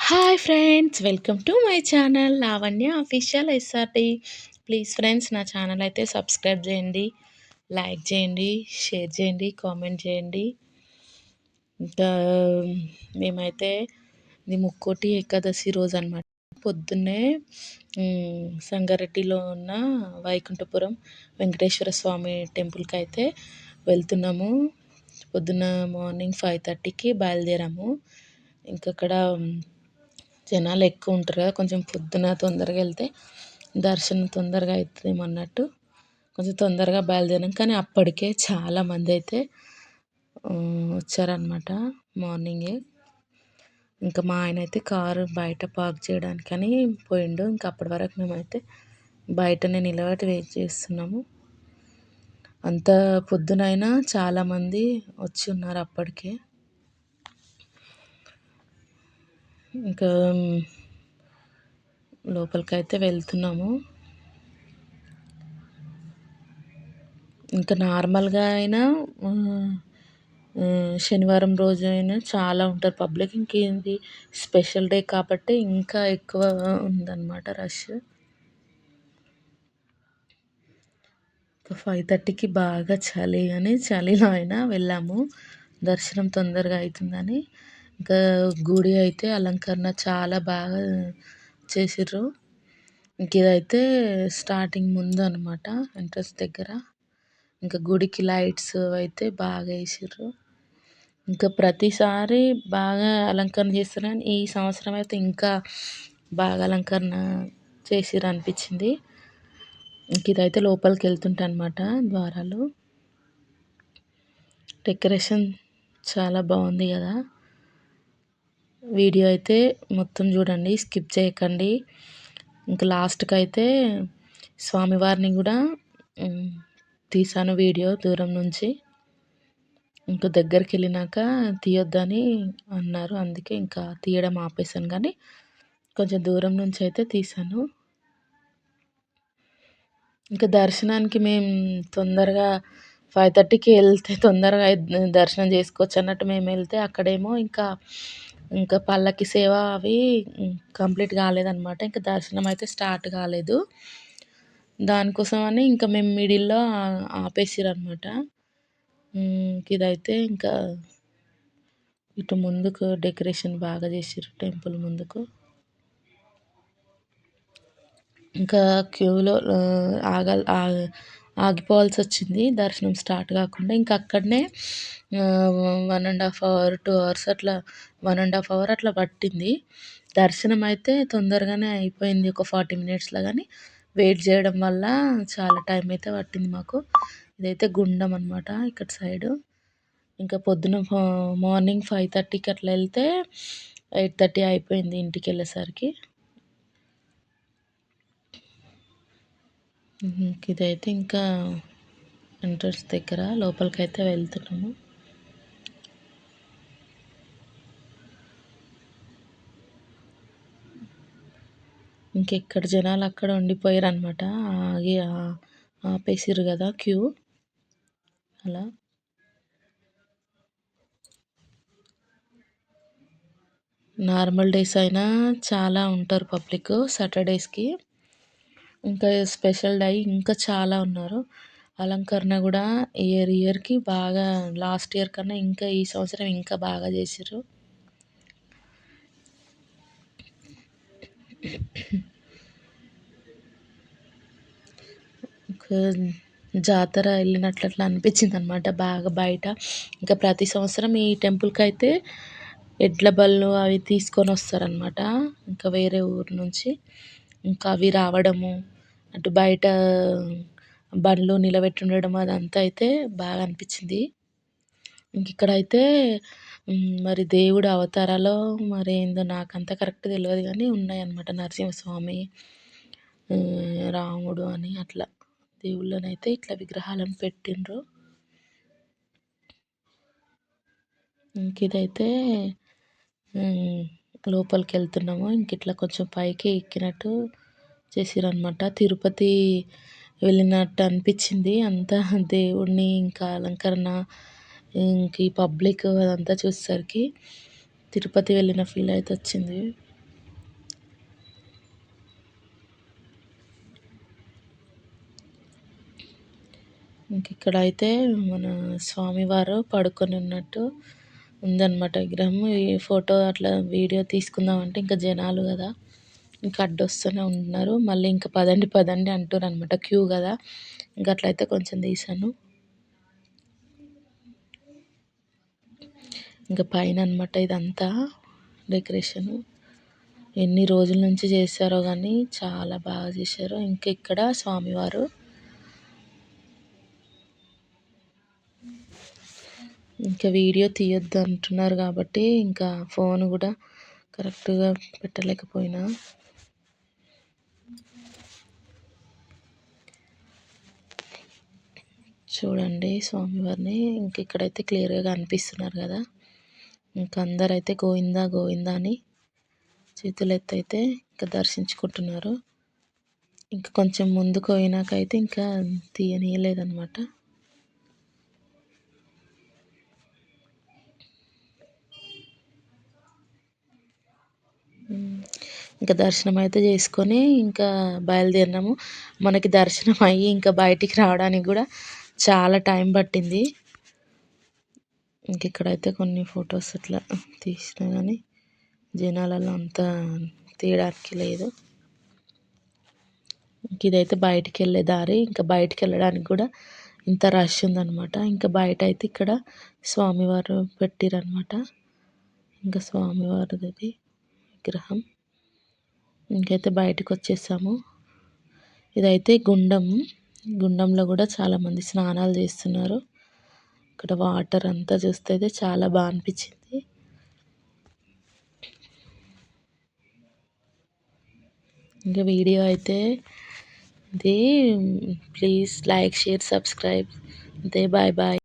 Hi friends! Welcome to my channel Lavanya official SRT. Please friends నా channel అయితే subscribe చేయండి, like చేయండి, share చేయండి, కామెంట్ చేయండి. ఇంకా మేమైతే ఇది ముక్కోటి ఏకాదశి రోజనమాట. పొద్దున్నే సంగారెడ్డిలో ఉన్న వైకుంఠపురం వెంకటేశ్వర స్వామి టెంపుల్‌కైతే వెళ్తున్నాము. పొద్దున్న మార్నింగ్ 5:30కి బయలుదేరాము. ఇంకక్కడ జనాలు ఎక్కువ ఉంటారు కదా, కొంచెం పొద్దున తొందరగా వెళ్తే దర్శనం తొందరగా అవుతుందేమో అన్నట్టు కొంచెం తొందరగా బయలుదేరాం. కానీ అప్పటికే చాలామంది అయితే వచ్చారనమాట మార్నింగే. ఇంకా మా ఆయన అయితే కారు బయట పార్క్ చేయడానికని పోయిండు. ఇంకా అప్పటి వరకు మేమైతే బయటనే నిలబడి వెయిట్ చేస్తున్నాము. అంత పొద్దునైనా చాలామంది వచ్చి ఉన్నారు అప్పటికే. ఇంకా లోపలికైతే వెళ్తున్నాము. ఇంకా నార్మల్గా అయినా శనివారం రోజు అయినా చాలా ఉంటారు పబ్లిక్. ఇంకేంది స్పెషల్ డే కాబట్టి ఇంకా ఎక్కువ ఉందన్నమాట రష్. 5:30కి బాగా చలి అని చలిలో అయినా వెళ్ళాము. దర్శనం తొందరగా అవుతుందని. ఇంకా గుడి అయితే అలంకరణ చాలా బాగా చేసిర్రు. ఇంక ఇదైతే స్టార్టింగ్ ముందు అనమాట, ఎంట్రన్స్ దగ్గర. ఇంకా గుడికి లైట్స్ అయితే బాగా వేసిర్రు. ఇంకా ప్రతిసారి బాగా అలంకరణ చేస్తారు కానీ ఈ సంవత్సరం అయితే ఇంకా బాగా అలంకరణ చేసిర్రు అనిపించింది. ఇంక ఇదైతే లోపలికి వెళ్తుంటా అనమాట ద్వారాలు. డెకరేషన్ చాలా బాగుంది కదా. వీడియో అయితే మొత్తం చూడండి, స్కిప్ చేయకండి. ఇంకా లాస్ట్కి అయితే స్వామివారిని కూడా తీసాను వీడియో దూరం నుంచి. ఇంకా దగ్గరికి వెళ్ళినాక తీయొద్దని అన్నారు, అందుకే ఇంకా తీయడం ఆపేసాను. కానీ కొంచెం దూరం నుంచి అయితే తీసాను. ఇంకా దర్శనానికి మేము తొందరగా 5:30కి వెళ్తే తొందరగా దర్శనం చేసుకోవచ్చు అన్నట్టు మేము వెళ్తే అక్కడేమో ఇంకా పల్లకి సేవ అవి కంప్లీట్ కాలేదన్నమాట. ఇంకా దర్శనం అయితే స్టార్ట్ కాలేదు. దానికోసమని ఇంకా మేము మిడిల్లో ఆపేసిర్రు అనమాట. ఇదైతే ఇంకా ఇటు ముందుకు డెకరేషన్ బాగా చేసిర్రు టెంపుల్ ముందుకు. ఇంకా క్యూలో ఆగిపోవాల్సి వచ్చింది దర్శనం స్టార్ట్ కాకుండా. ఇంకా అక్కడనే 1.5 అవర్ 2 అవర్స్ అట్లా 1.5 అవర్ అట్లా పట్టింది. దర్శనం అయితే తొందరగానే అయిపోయింది, ఒక 40 మినిట్స్లో. కానీ వెయిట్ చేయడం వల్ల చాలా టైం అయితే పట్టింది మాకు. ఇదైతే గుండం అనమాట ఇక్కడ సైడు. ఇంకా పొద్దున మార్నింగ్ 5:30కి అట్లా వెళ్తే 8:30 అయిపోయింది ఇంటికి వెళ్ళేసరికి. ఇదైతే ఇంకా ఎంట్రన్స్ దగ్గర లోపలికైతే వెళ్తున్నాము. ఇంకెక్కడ జనాలు అక్కడ ఉండిపోయారు అనమాట, ఆగి ఆపేసిర్రు కదా క్యూ. అలా నార్మల్ డేస్ అయినా చాలా ఉంటారు పబ్లిక్ సాటర్డేస్కి. ఇంకా స్పెషల్ డే ఇంకా చాలా ఉన్నారు. అలంకరణ కూడా ఇయర్కి బాగా, లాస్ట్ ఇయర్ కన్నా ఇంకా ఈ సంవత్సరం ఇంకా బాగా చేసిర్రు. జాతర వెళ్ళినట్లు అట్లా అనిపించింది అనమాట బాగా బయట. ఇంకా ప్రతి సంవత్సరం ఈ టెంపుల్కి అయితే ఎడ్ల బళ్ళు అవి తీసుకొని వస్తారనమాట, ఇంకా వేరే ఊరు నుంచి. ఇంకా అవి రావడము, అటు బయట బండ్లు నిలబెట్టి ఉండడం, అదంతా అయితే బాగా అనిపించింది. ఇంక ఇక్కడైతే మరి దేవుడు అవతారాలో మరి ఏందో నాకంత కరెక్ట్ తెలియదు కానీ ఉన్నాయన్నమాట. నరసింహస్వామి, రాముడు అని అట్లా దేవుళ్ళనైతే ఇట్లా విగ్రహాలను పెట్టిండ్రు. ఇంక ఇదైతే లోపలికి వెళ్తున్నాము. ఇంక ఇట్లా కొంచెం పైకి ఎక్కినట్టు చేసిరనమాట. తిరుపతి వెళ్ళినట్టు అనిపించింది అంతా, దేవుడిని ఇంకా అలంకరణ ఇంక ఈ పబ్లిక్ అదంతా చూసేసరికి తిరుపతి వెళ్ళిన ఫీల్ అయితే వచ్చింది. ఇంక ఇక్కడైతే మన స్వామివారు పడుకొని ఉన్నట్టు ఉందన్నమాట విగ్రహం. ఈ ఫోటో అట్లా వీడియో తీసుకుందామంటే ఇంకా జనాలు కదా, ఇంకా అడ్డొస్తూనే ఉన్నారు. మళ్ళీ ఇంకా పదండి పదండి అంటుర్రనమాట, క్యూ కదా. ఇంక అట్లయితే కొంచెం తీశాను. ఇంకా పైన అనమాట ఇదంతా డెకరేషను. ఎన్ని రోజుల నుంచి చేశారో కానీ చాలా బాగా చేశారు. ఇంకా ఇక్కడ స్వామివారు ఇంకా వీడియో తీయొద్దు అంటున్నారు కాబట్టి ఇంకా ఫోన్ కూడా కరెక్ట్గా పెట్టలేకపోయినా. చూడండి స్వామివారిని, ఇంక ఇక్కడైతే క్లియర్గా కనిపిస్తున్నారు కదా. ఇంక అందరైతే గోవిందా గోవిందా అని చేతులు ఎత్తైతే ఇంకా దర్శించుకుంటున్నారు. ఇంకా కొంచెం ముందుకు పోయినాకైతే ఇంకా తీయనీయలేదన్నమాట. ఇంకా దర్శనం అయితే చేసుకొని ఇంకా బయలుదేరినాము. మనకి దర్శనం అయ్యి ఇంకా బయటికి రావడానికి కూడా చాలా టైం పట్టింది. ఇంక ఇక్కడైతే కొన్ని ఫొటోస్ అట్లా తీసినా కానీ జనాలలో అంతా తీయడానికి లేదు. ఇంక ఇదైతే బయటికి వెళ్ళే దారి. ఇంకా బయటికి వెళ్ళడానికి కూడా ఇంత రష్ ఉందన్నమాట. ఇంకా బయట అయితే ఇక్కడ స్వామివారు పెట్టిరన్నమాట. ఇంకా స్వామివారిది విగ్రహం. ఇంకైతే బయటకు వచ్చేసాము. ఇదైతే గుండం. గుండంలో కూడా చాలామంది స్నానాలు చేస్తున్నారు. ఇక్కడ వాటర్ అంతా చూస్తే అయితే చాలా బాగా అనిపించింది. ఇంకా వీడియో అయితే ఇది, ప్లీజ్ లైక్ షేర్ సబ్స్క్రైబ్. అంతే, బాయ్ బాయ్.